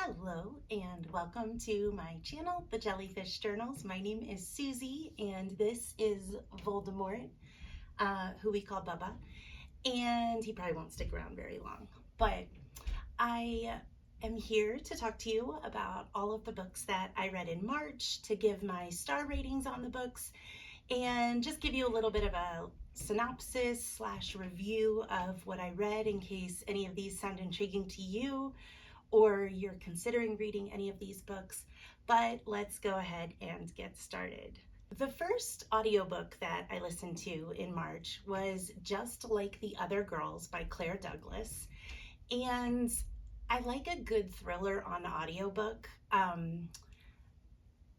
Hello and welcome to my channel, The Jellyfish Journals. My name is Susie and this is Voldemort, who we call Bubba, and he probably won't stick around very long. But I am here to talk to you about all of the books that I read in March, to give my star ratings on the books, and just give you a little bit of a synopsis / review of what I read in case any of these sound intriguing to you or you're considering reading any of these books. But let's go ahead and get started. The first audiobook that I listened to in March was Just Like the Other Girls by Claire Douglas. And I like a good thriller on audiobook. I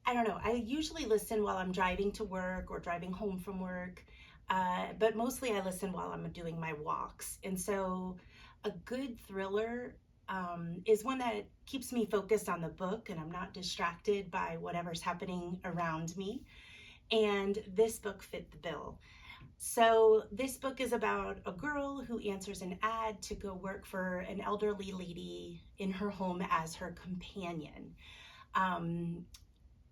don't know, I usually listen while I'm driving to work or driving home from work, but mostly I listen while I'm doing my walks. And so a good thriller is one that keeps me focused on the book and I'm not distracted by whatever's happening around me. And this book fit the bill. So this book is about a girl who answers an ad to go work for an elderly lady in her home as her companion.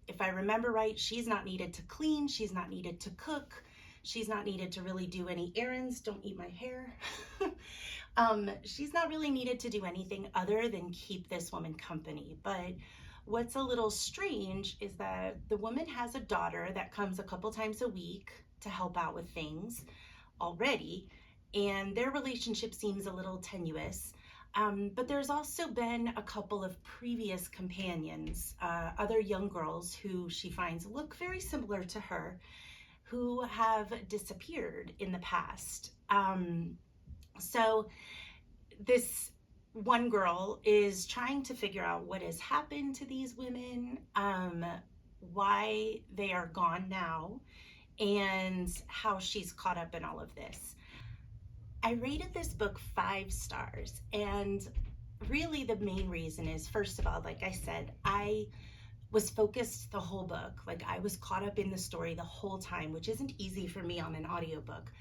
If I remember right, she's not needed to clean, she's not needed to cook, she's not needed to really do any errands. Don't eat my hair. She's not really needed to do anything other than keep this woman company. But what's a little strange is that the woman has a daughter that comes a couple times a week to help out with things already, and their relationship seems a little tenuous. But there's also been a couple of previous companions, other young girls who she finds look very similar to her, who have disappeared in the past. So this one girl is trying to figure out what has happened to these women, why they are gone now, and how she's caught up in all of this. I rated this book 5 stars, and really the main reason is, first of all, like I said, I was focused the whole book. Like, I was caught up in the story the whole time, which isn't easy for me on an audiobook.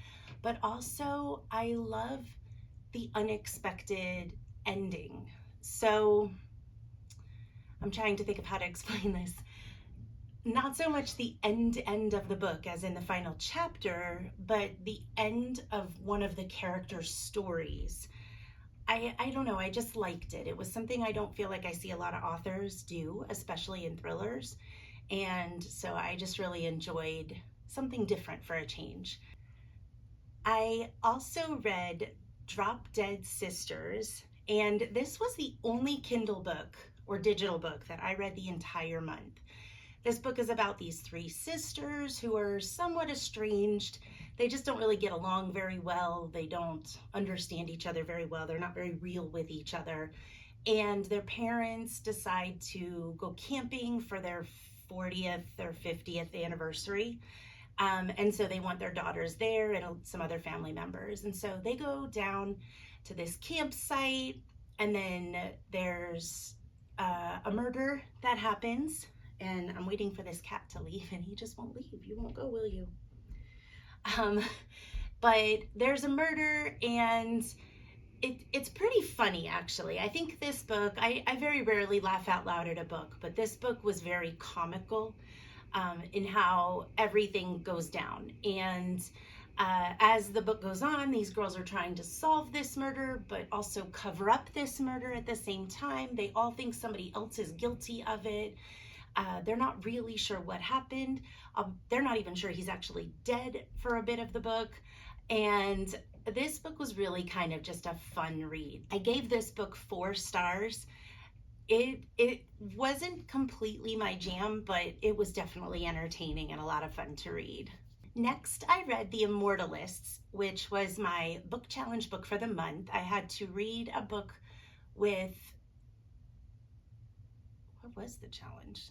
But also, I love the unexpected ending. So I'm trying to think of how to explain this. Not so much the end of the book, as in the final chapter, but the end of one of the characters' stories. I don't know, I just liked it. It was something I don't feel like I see a lot of authors do, especially in thrillers. And so I just really enjoyed something different for a change. I also read Drop Dead Sisters, and this was the only Kindle book or digital book that I read the entire month. This book is about these 3 sisters who are somewhat estranged. They just don't really get along very well. They don't understand each other very well. They're not very real with each other. And their parents decide to go camping for their 40th or 50th anniversary. And so they want their daughters there and some other family members. And so they go down to this campsite, and then there's a murder that happens. And I'm waiting for this cat to leave, and he just won't leave. You won't go, will you? But there's a murder, and it's pretty funny, actually. I think this book, I very rarely laugh out loud at a book, but this book was very comical in how everything goes down. And as the book goes on, these girls are trying to solve this murder, but also cover up this murder at the same time. They all think somebody else is guilty of it. They're not really sure what happened. They're not even sure he's actually dead for a bit of the book. And this book was really kind of just a fun read. I gave this book 4 stars. It wasn't completely my jam, but it was definitely entertaining and a lot of fun to read. Next, I read The Immortalists, which was my book challenge book for the month. I had to read a book with, what was the challenge?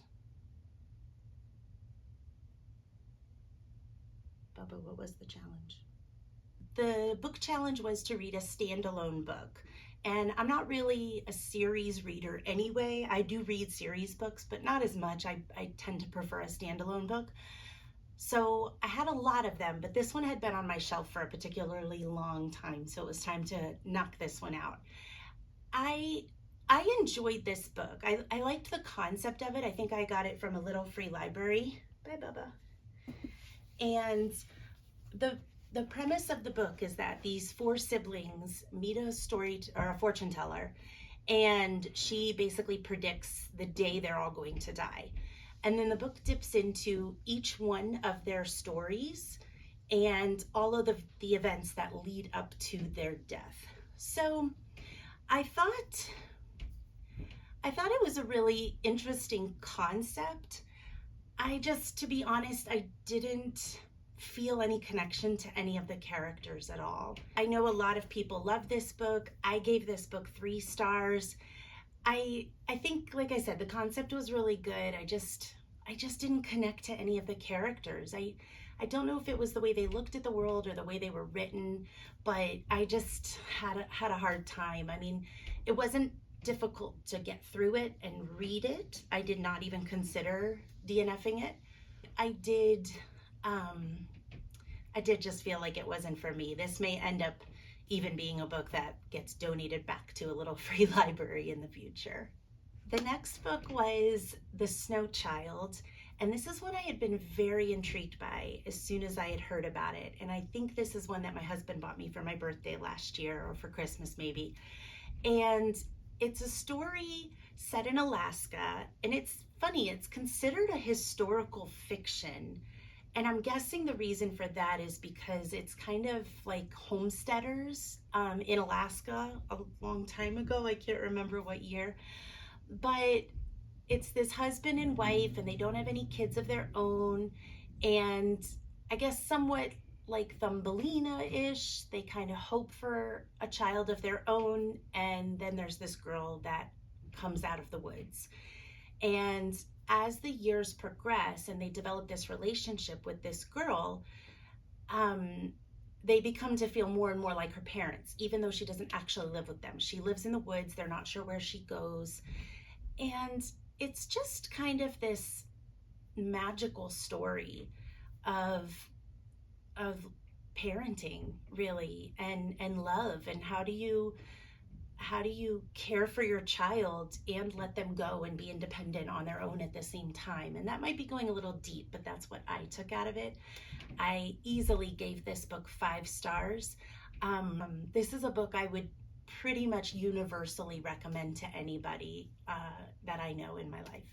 Bubba, what was the challenge? The book challenge was to read a standalone book. And I'm not really a series reader anyway. I do read series books, but not as much. I tend to prefer a standalone book. So I had a lot of them, but this one had been on my shelf for a particularly long time, so it was time to knock this one out. I I enjoyed this book. I liked the concept of it. I think I got it from a little free library. Bye, Bubba. And the the premise of the book is that these four siblings meet a a fortune teller, and she basically predicts the day they're all going to die. And then the book dips into each one of their stories and all of the events that lead up to their death. So I thought it was a really interesting concept. To be honest, I didn't feel any connection to any of the characters at all. I know a lot of people love this book. I gave this book 3 stars. I think, like I said, the concept was really good. I just didn't connect to any of the characters. I don't know if it was the way they looked at the world or the way they were written, but I just had a hard time. I mean, it wasn't difficult to get through it and read it. I did not even consider DNFing it. I did just feel like it wasn't for me. This may end up even being a book that gets donated back to a little free library in the future. The next book was The Snow Child, and this is one I had been very intrigued by as soon as I had heard about it. And I think this is one that my husband bought me for my birthday last year, or for Christmas maybe. And it's a story set in Alaska, and it's funny, it's considered a historical fiction. And I'm guessing the reason for that is because it's kind of like homesteaders in Alaska a long time ago. I can't remember what year. But it's this husband and wife, and they don't have any kids of their own. And I guess somewhat like Thumbelina-ish, they kind of hope for a child of their own. And then there's this girl that comes out of the woods. And as the years progress and they develop this relationship with this girl, they become to feel more and more like her parents, even though she doesn't actually live with them. She lives in the woods. They're not sure where she goes. And it's just kind of this magical story of parenting, really, and love, and how do you care for your child and let them go and be independent on their own at the same time. And that might be going a little deep, but that's what I took out of it. I easily gave this book 5 stars. This is a book I would pretty much universally recommend to anybody that I know in my life.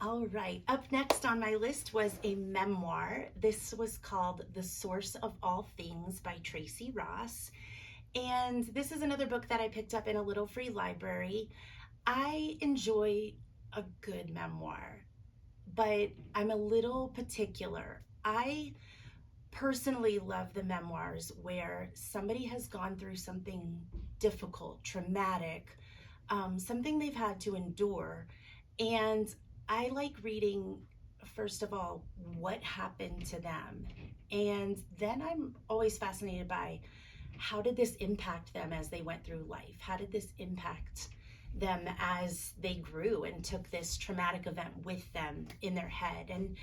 All right, up next on my list was a memoir. This was called The Source of All Things by Tracy Ross. And this is another book that I picked up in a little free library. I enjoy a good memoir, but I'm a little particular. I personally love the memoirs where somebody has gone through something difficult, traumatic, something they've had to endure. And I like reading, first of all, what happened to them. And then I'm always fascinated by, how did this impact them as they went through life? How did this impact them as they grew and took this traumatic event with them in their head? And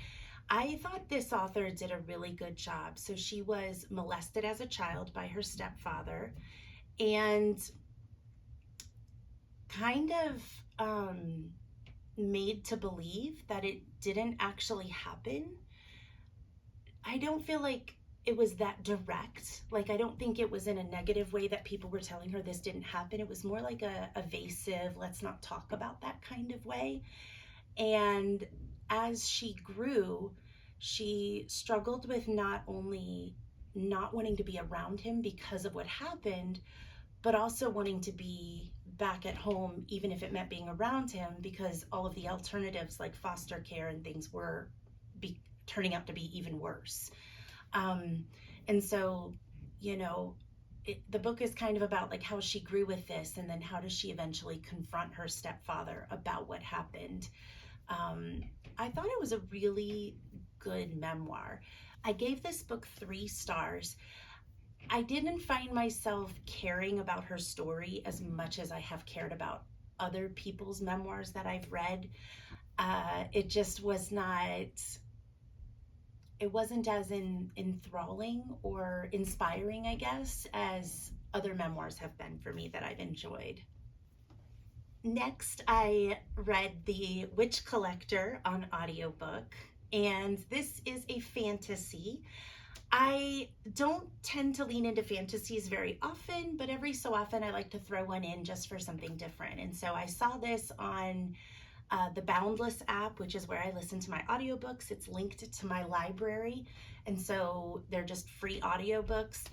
I thought this author did a really good job. So she was molested as a child by her stepfather, and kind of made to believe that it didn't actually happen. I don't feel like it was that direct. Like, I don't think it was in a negative way that people were telling her this didn't happen. It was more like a evasive, let's not talk about that kind of way. And as she grew, she struggled with not only not wanting to be around him because of what happened, but also wanting to be back at home, even if it meant being around him, because all of the alternatives like foster care and things were turning out to be even worse. And so, the book is kind of about like how she grew with this, and then how does she eventually confront her stepfather about what happened. I thought it was a really good memoir. I gave this book 3 stars. I didn't find myself caring about her story as much as I have cared about other people's memoirs that I've read. It just was not... It wasn't as enthralling or inspiring, I guess, as other memoirs have been for me that I've enjoyed. Next, I read The Witch Collector on audiobook, and this is a fantasy. I don't tend to lean into fantasies very often, but every so often I like to throw one in just for something different. And so I saw this on the Boundless app, which is where I listen to my audiobooks. It's linked to my library, and so they're just free audiobooks.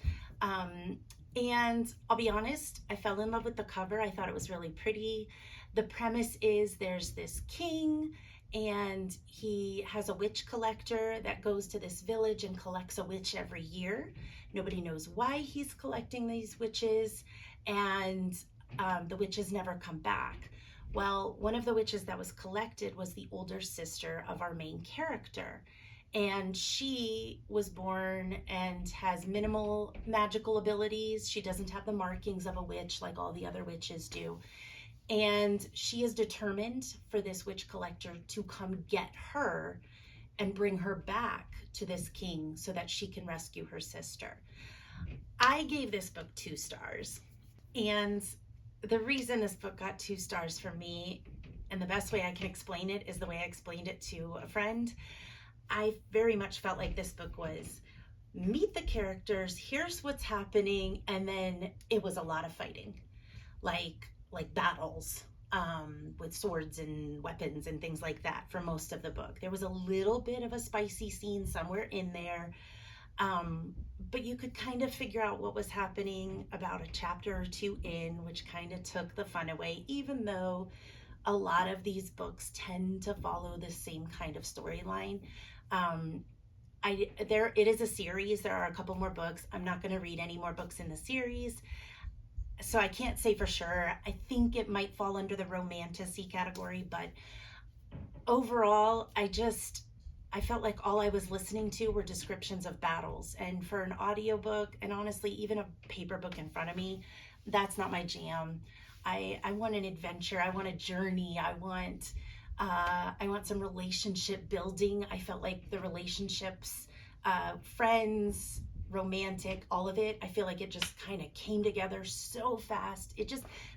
And I'll be honest, I fell in love with the cover. I thought it was really pretty. The premise is there's this king, and he has a witch collector that goes to this village and collects a witch every year. Nobody knows why he's collecting these witches, and the witches never come back. Well, one of the witches that was collected was the older sister of our main character. And she was born and has minimal magical abilities. She doesn't have the markings of a witch like all the other witches do. And she is determined for this witch collector to come get her and bring her back to this king so that she can rescue her sister. I gave this book 2 stars. And the reason this book got 2 stars for me, and the best way I can explain it is the way I explained it to a friend. I very much felt like this book was meet the characters, here's what's happening, and then it was a lot of fighting, like battles with swords and weapons and things like that for most of the book. There was a little bit of a spicy scene somewhere in there, but you could kind of figure out what was happening about a chapter or 2 in, which kind of took the fun away, even though a lot of these books tend to follow the same kind of storyline. It is a series. There are a couple more books. I'm not going to read any more books in the series, so I can't say for sure. I think it might fall under the romantasy category, but overall, I felt like all I was listening to were descriptions of battles. And for an audiobook, and honestly, even a paper book in front of me, that's not my jam. I want an adventure. I want a journey. I want some relationship building. I felt like the relationships, friends, romantic, all of it, I feel like it just kind of came together so fast.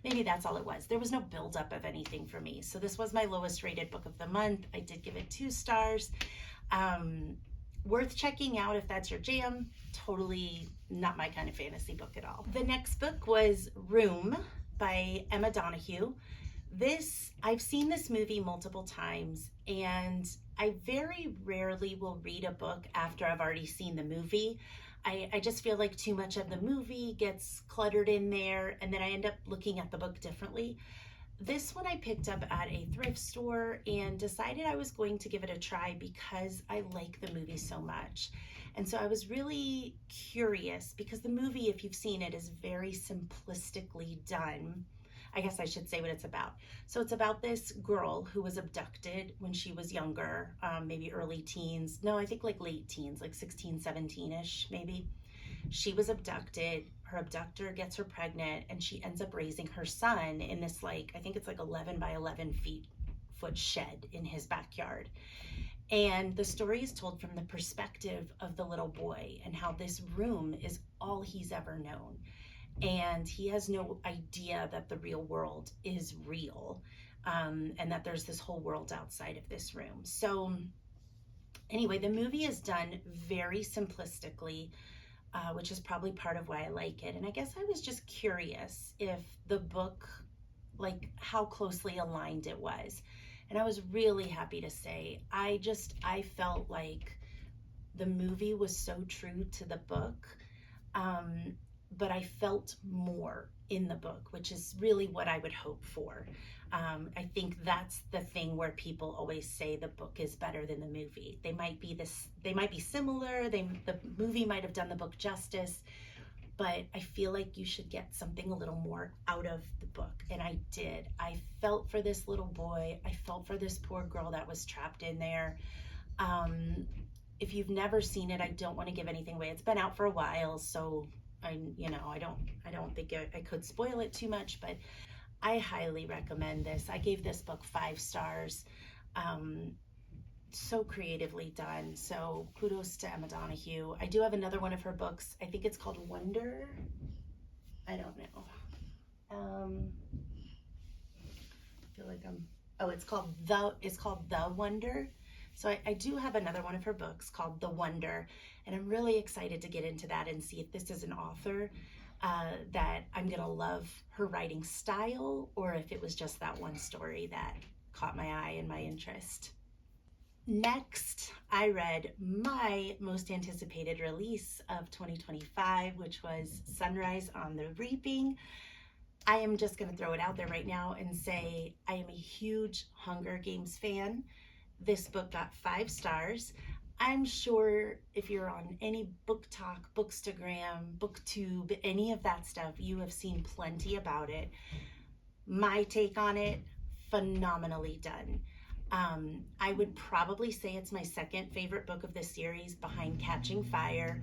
Maybe that's all it was. There was no buildup of anything for me. So this was my lowest rated book of the month. I did give it 2 stars. Worth checking out if that's your jam. Totally not my kind of fantasy book at all. The next book was Room by Emma Donoghue. I've seen this movie multiple times, and I very rarely will read a book after I've already seen the movie. I just feel like too much of the movie gets cluttered in there, and then I end up looking at the book differently. This one I picked up at a thrift store and decided I was going to give it a try because I like the movie so much. And so I was really curious because the movie, if you've seen it, is very simplistically done. I guess I should say what it's about. So it's about this girl who was abducted when she was younger, maybe early teens. No, I think like late teens, like 16, 17-ish maybe. She was abducted. Her abductor gets her pregnant, and she ends up raising her son in this, I think it's like 11 by 11 foot shed in his backyard. And the story is told from the perspective of the little boy and how this room is all he's ever known. And he has no idea that the real world is real, and that there's this whole world outside of this room. So anyway, the movie is done very simplistically, which is probably part of why I like it. And I guess I was just curious if the book, how closely aligned it was. And I was really happy to say, I felt like the movie was so true to the book, but I felt more in the book, which is really what I would hope for. I think that's the thing where people always say the book is better than the movie. They might be similar. The movie might have done the book justice, but I feel like you should get something a little more out of the book. And I did. I felt for this little boy. I felt for this poor girl that was trapped in there. If you've never seen it, I don't want to give anything away. It's been out for a while, so I don't think I could spoil it too much, but I highly recommend this. I gave this book 5 stars. So creatively done. So kudos to Emma Donoghue. I do have another one of her books. I think it's called Wonder. I don't know. feel like it's called The Wonder. So I do have another one of her books called The Wonder, and I'm really excited to get into that and see if this is an author that I'm gonna love her writing style, or if it was just that one story that caught my eye and my interest. Next, I read my most anticipated release of 2025, which was Sunrise on the Reaping. I am just going to throw it out there right now and say I am a huge Hunger Games fan. This book got 5 stars. I'm sure if you're on any book talk, bookstagram, booktube, any of that stuff, you have seen plenty about it. My take on it, phenomenally done. I would probably say it's my second favorite book of the series behind Catching Fire.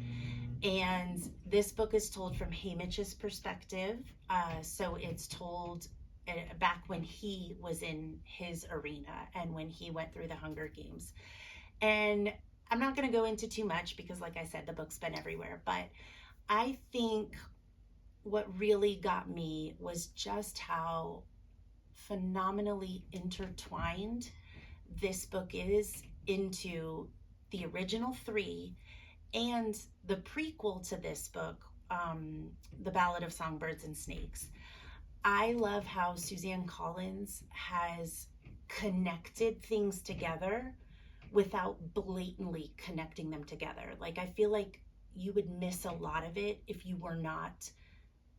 And this book is told from Haymitch's perspective. So it's told back when he was in his arena and when he went through the Hunger Games. And I'm not going to go into too much because, like I said, the book's been everywhere. But I think what really got me was just how phenomenally intertwined this book is into the original 3 and the prequel to this book, The Ballad of Songbirds and Snakes. I love how Suzanne Collins has connected things together without blatantly connecting them together. Like, I feel like you would miss a lot of it if you were not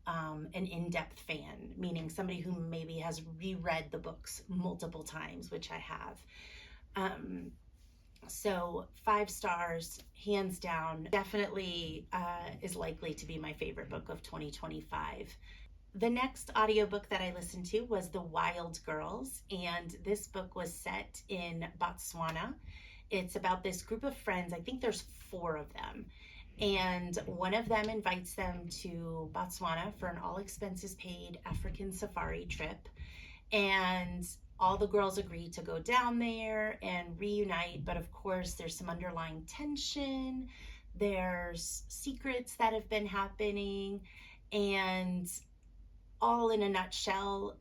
an in-depth fan, meaning somebody who maybe has reread the books multiple times, which I have. So 5 stars, hands down, definitely is likely to be my favorite book of 2025. The next audiobook that I listened to was The Wild Girls, and this book was set in Botswana. It's about this group of friends. I think there's 4 of them. And one of them invites them to Botswana for an all expenses paid African safari trip. And all the girls agree to go down there and reunite. But of course, there's some underlying tension. There's secrets that have been happening. And all in a nutshell,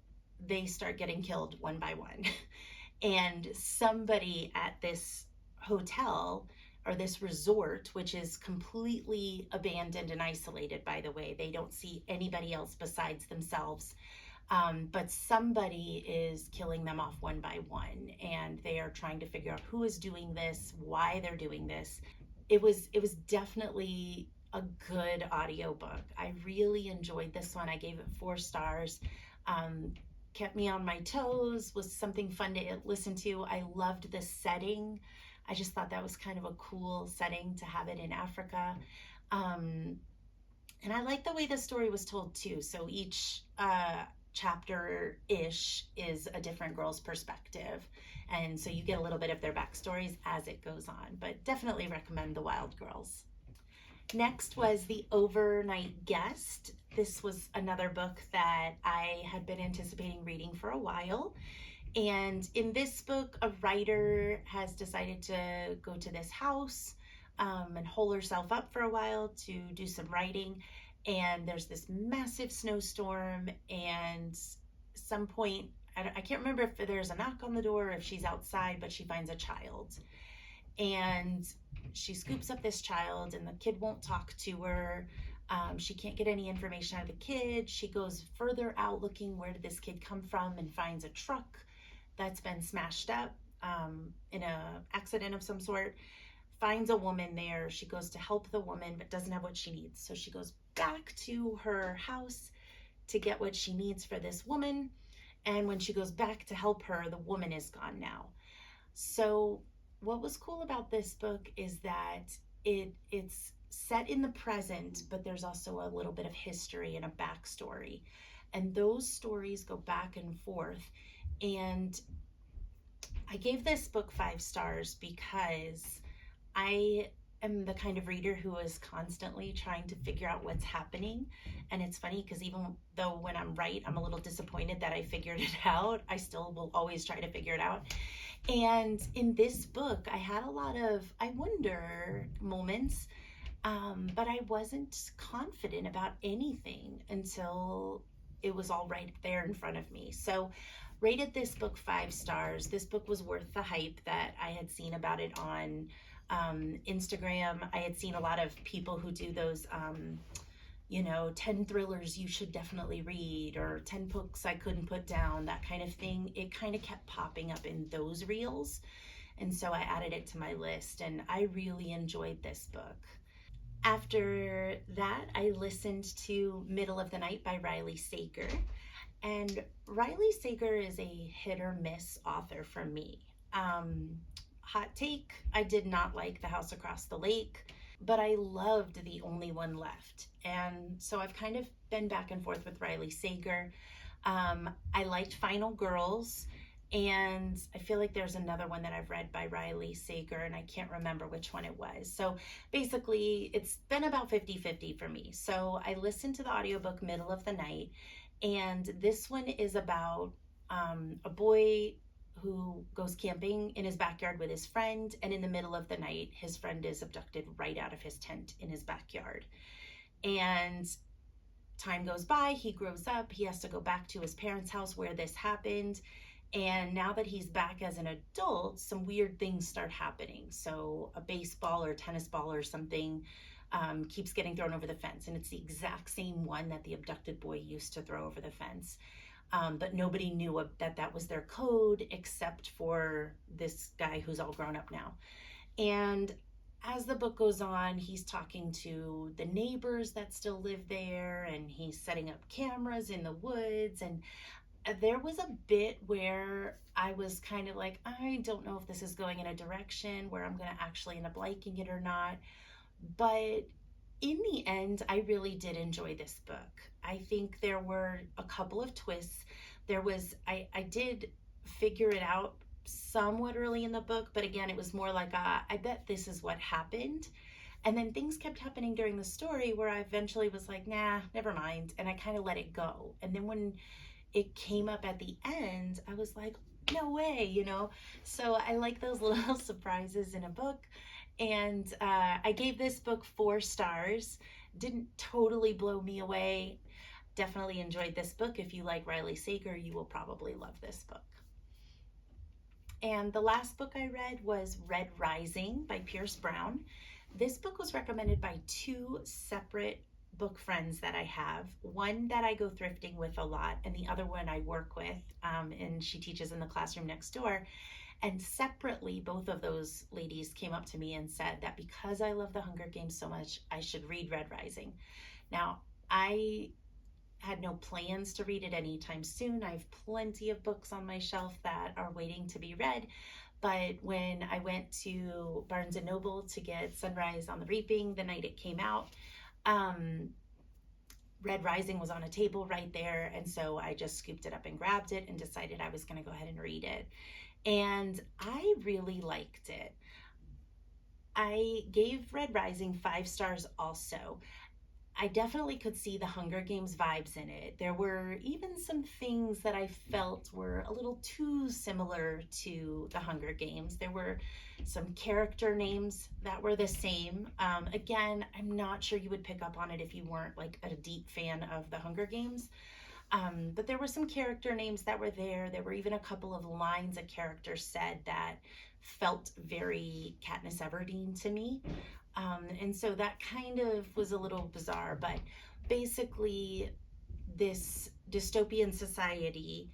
they start getting killed one by one. And somebody at this hotel or this resort, which is completely abandoned and isolated, by the way. They don't see anybody else besides themselves. But somebody is killing them off one by one, and they are trying to figure out who is doing this, why they're doing this. It was definitely a good audiobook. I really enjoyed this one. I gave it 4 stars. Kept me on my toes, was something fun to listen to. I loved the setting. I just thought that was kind of a cool setting to have it in Africa. And I like the way the story was told too. So each chapter-ish is a different girl's perspective. And so you get a little bit of their backstories as it goes on, but definitely recommend The Wild Girls. Next was The Overnight Guest. This was another book that I had been anticipating reading for a while. And in this book, a writer has decided to go to this house and hole herself up for a while to do some writing. And there's this massive snowstorm, and some point, I can't remember if there's a knock on the door or if she's outside, but she finds a child. And she scoops up this child, and the kid won't talk to her. She can't get any information out of the kid. She goes further out looking, where did this kid come from, and finds a truck that's been smashed up in an accident of some sort. Finds a woman there. She goes to help the woman, but doesn't have what she needs. So she goes back to her house to get what she needs for this woman. And when she goes back to help her, the woman is gone now. So what was cool about this book is that it's set in the present, but there's also a little bit of history and a backstory. And those stories go back and forth. And I gave this book 5 stars because I am the kind of reader who is constantly trying to figure out what's happening. And it's funny because even though when I'm right, I'm a little disappointed that I figured it out, I still will always try to figure it out. And in this book, I had a lot of I wonder moments, but I wasn't confident about anything until it was all right there in front of me. So Rated this book 5 stars. This book was worth the hype that I had seen about it on Instagram. I had seen a lot of people who do those 10 thrillers you should definitely read, or 10 books I couldn't put down, that kind of thing. It kind of kept popping up in those reels. And so I added it to my list, and I really enjoyed this book. After that, I listened to Middle of the Night by Riley Sager. And Riley Sager is a hit or miss author for me. Hot take, I did not like The House Across the Lake, but I loved The Only One Left. And so I've kind of been back and forth with Riley Sager. I liked Final Girls, and I feel like there's another one that I've read by Riley Sager, and I can't remember which one it was. So basically, it's been about 50-50 for me. So I listened to the audiobook Middle of the Night, and this one is about a boy who goes camping in his backyard with his friend, and in the middle of the night, his friend is abducted right out of his tent in his backyard. And time goes by, he grows up, he has to go back to his parents' house where this happened. And now that he's back as an adult, some weird things start happening. So a baseball or tennis ball or something keeps getting thrown over the fence. And it's the exact same one that the abducted boy used to throw over the fence. But nobody knew that was their code except for this guy who's all grown up now. And as the book goes on, he's talking to the neighbors that still live there, and he's setting up cameras in the woods. And there was a bit where I was kind of like, I don't know if this is going in a direction where I'm going to actually end up liking it or not. But in the end, I really did enjoy this book. I think there were a couple of twists. I did figure it out somewhat early in the book, but again, it was more like, I bet this is what happened. And then things kept happening during the story where I eventually was like, nah, never mind. And I kind of let it go. And then when it came up at the end, I was like, no way, So I like those little surprises in a book. And I gave this book 4 stars. Didn't totally blow me away. Definitely enjoyed this book. If you like Riley Sager, you will probably love this book. And the last book I read was Red Rising by Pierce Brown. This book was recommended by 2 separate book friends that I have. One that I go thrifting with a lot, and the other one I work with, and she teaches in the classroom next door. And separately, both of those ladies came up to me and said that because I love the Hunger Games so much, I should read Red Rising. Now, I had no plans to read it anytime soon. I have plenty of books on my shelf that are waiting to be read. But when I went to Barnes & Noble to get Sunrise on the Reaping the night it came out, Red Rising was on a table right there. And so I just scooped it up and grabbed it and decided I was going to go ahead and read it. And I really liked it. I gave Red Rising 5 stars also. I definitely could see the Hunger Games vibes in it. There were even some things that I felt were a little too similar to the Hunger Games. There were some character names that were the same. Again, I'm not sure you would pick up on it if you weren't like a deep fan of the Hunger Games. But there were some character names that were there. There were even a couple of lines a character said that felt very Katniss Everdeen to me. And so that kind of was a little bizarre, but basically this dystopian society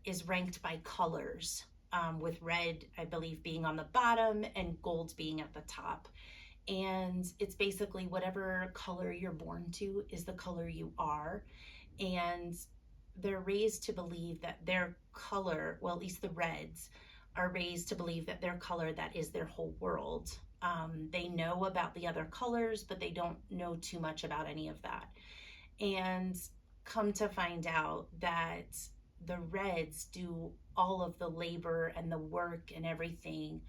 is ranked by colors, with red, I believe, being on the bottom and gold being at the top. And it's basically whatever color you're born to is the color you are. And they're raised to believe that their color, well, at least the reds, are raised to believe that their color, that is their whole world. They know about the other colors, but they don't know too much about any of that. And come to find out that the reds do all of the labor and the work and everything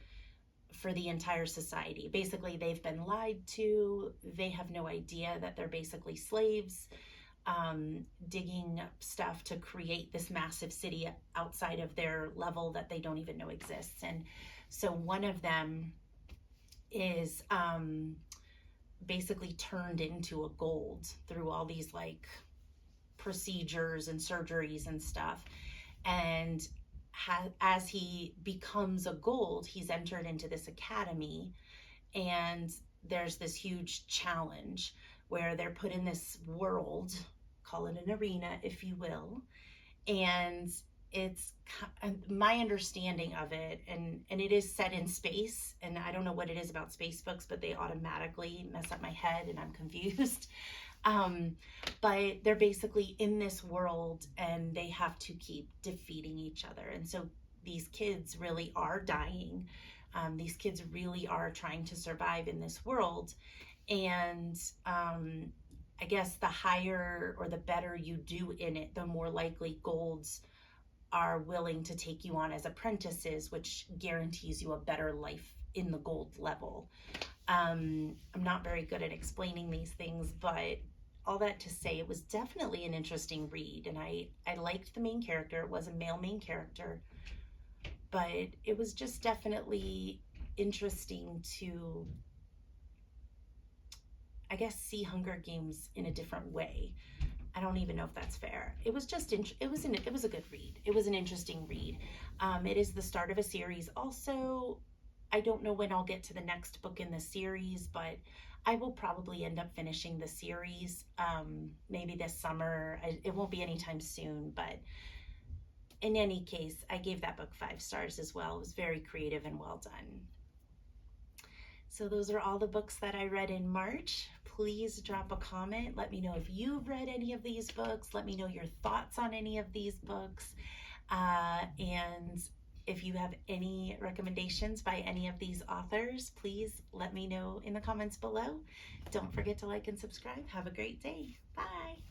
for the entire society. Basically, they've been lied to. They have no idea that they're basically slaves, digging up stuff to create this massive city outside of their level that they don't even know exists. And so one of them is basically turned into a gold through all these like procedures and surgeries and stuff. And as he becomes a gold, he's entered into this academy, and there's this huge challenge where they're put in this world, call it an arena if you will, and it's my understanding of it, and it is set in space, and I don't know what it is about space books, but they automatically mess up my head and I'm confused. But they're basically in this world and they have to keep defeating each other, and so these kids really are dying. These kids really are trying to survive in this world, and I guess the higher or the better you do in it, the more likely golds are willing to take you on as apprentices, which guarantees you a better life in the gold level. I'm not very good at explaining these things, but all that to say, it was definitely an interesting read, and I liked the main character. It was a male main character, but it was just definitely interesting to, I guess, see Hunger Games in a different way. I don't even know if that's fair. It was just, it was a good read. It was an interesting read. It is the start of a series. Also, I don't know when I'll get to the next book in the series, but I will probably end up finishing the series maybe this summer. It won't be anytime soon, but in any case, I gave that book 5 stars as well. It was very creative and well done. So those are all the books that I read in March. Please drop a comment. Let me know if you've read any of these books. Let me know your thoughts on any of these books. And if you have any recommendations by any of these authors, please let me know in the comments below. Don't forget to like and subscribe. Have a great day. Bye.